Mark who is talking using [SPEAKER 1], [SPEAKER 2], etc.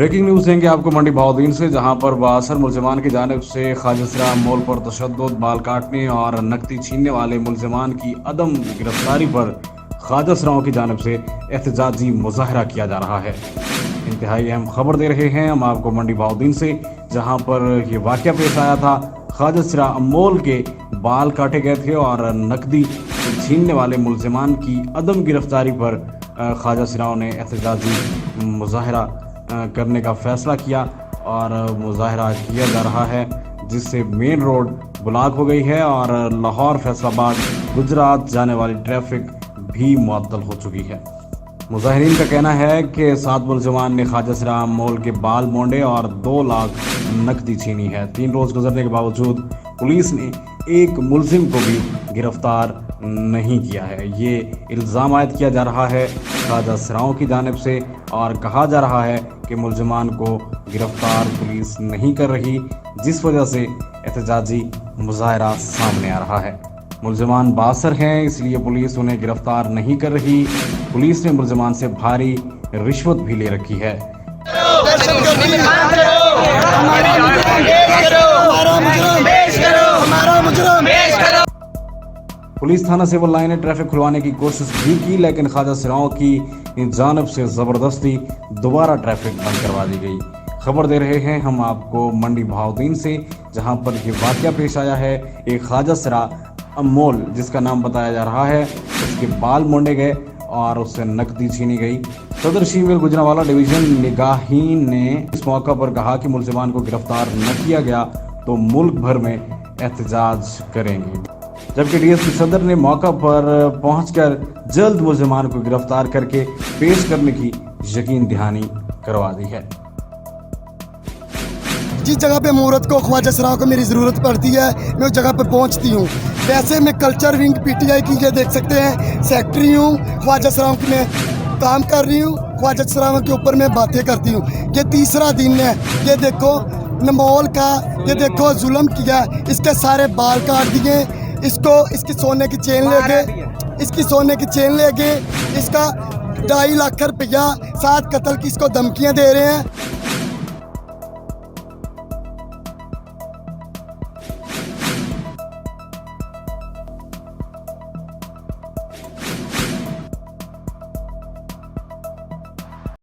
[SPEAKER 1] Breaking news देंगे आपको मंडी बहाउद्दीन से, जहां पर बासर मुलजमान की जानिब से ख्वाजा मॉल पर तशद्दुद, बाल काटने और नकदी छीनने वाले मुलजमान की अदम गिरफ्तारी पर ख्वाजा की जानिब से एहतजाजी मुजाहरा किया जा रहा है। इंतहाई अहम खबर दे रहे हैं हम आपको मंडी बहाउद्दीन से, जहां पर यह वाक़या पेश आया था। ख्वाजा मॉल के बाल काटे गए थे और नकदी छीनने वाले मुलजमान की अदम गिरफ्तारी पर ख्वाजा ने एहतजाजी मुजाहरा करने का फैसला किया और मुजाहरा किया जा रहा है, जिससे मेन रोड ब्लॉक हो गई है और लाहौर फैसलाबाद गुजरात जाने वाली ट्रैफिक भी मुअत्तल हो चुकी है। मुजाहिरीन का कहना है कि 7 मुलजमान ने ख्वाजा मॉल के बाल मोंडे और 2 लाख नकदी छीनी है। 3 रोज गुजरने के बावजूद पुलिस ने एक मुलजिम को भी गिरफ्तार नहीं किया है। ये इल्ज़ाम आयद किया जा रहा है ख्वाजा की जानिब से और कहा जा रहा है कि मुलजमान को गिरफ्तार पुलिस नहीं कर रही, जिस वजह से एहतजाजी मुजाहरा सामने आ रहा है। मुलजमान बासर हैं, इसलिए पुलिस उन्हें गिरफ्तार नहीं कर रही। पुलिस ने मुलजमान से भारी रिश्वत भी ले रखी है। पुलिस थाना सिविल लाइन ने ट्रैफिक खुलवाने की कोशिश भी की, लेकिन ख्वाजा की जानिब से ज़बरदस्ती दोबारा ट्रैफिक बंद करवा दी गई। खबर दे रहे हैं हम आपको मंडी बहाउद्दीन से, जहां पर यह वाक़या पेश आया है। एक ख्वाजा मॉल जिसका नाम बताया जा रहा है, उसके बाल मोंडे गए और उससे नकदी छीनी गई। सदर शीमेल गुजरांवाला डिवीज़न निगाहीन ने इस मौका पर कहा कि मुलजमान को गिरफ्तार न किया गया तो मुल्क भर में एहतजाज करेंगे, जबकि डीएसपी सदर ने मौका पर पहुंचकर जल्द मुलजमान को गिरफ्तार करके पेश करने की यकीन दहानी करवा दी है।
[SPEAKER 2] जिस जगह पे मुहूर्त को ख्वाजा को मेरी ज़रूरत पड़ती है, मैं उस जगह पे पहुंचती हूँ। वैसे मैं कल्चर विंग पीटीआई की ये देख सकते हैं सेक्रेटरी हूँ, ख्वाजा की मैं काम कर रही हूँ, ख्वाजा के ऊपर मैं बातें करती हूँ। ये तीसरा दिन है, ये देखो नमोल का, ये देखो जुल्म किया, इसके सारे बाल काट दिए, इसकी सोने की चेन ले गए, इसका 2.5 लाख रुपया 7 कत्ल की इसको धमकियाँ दे रहे हैं।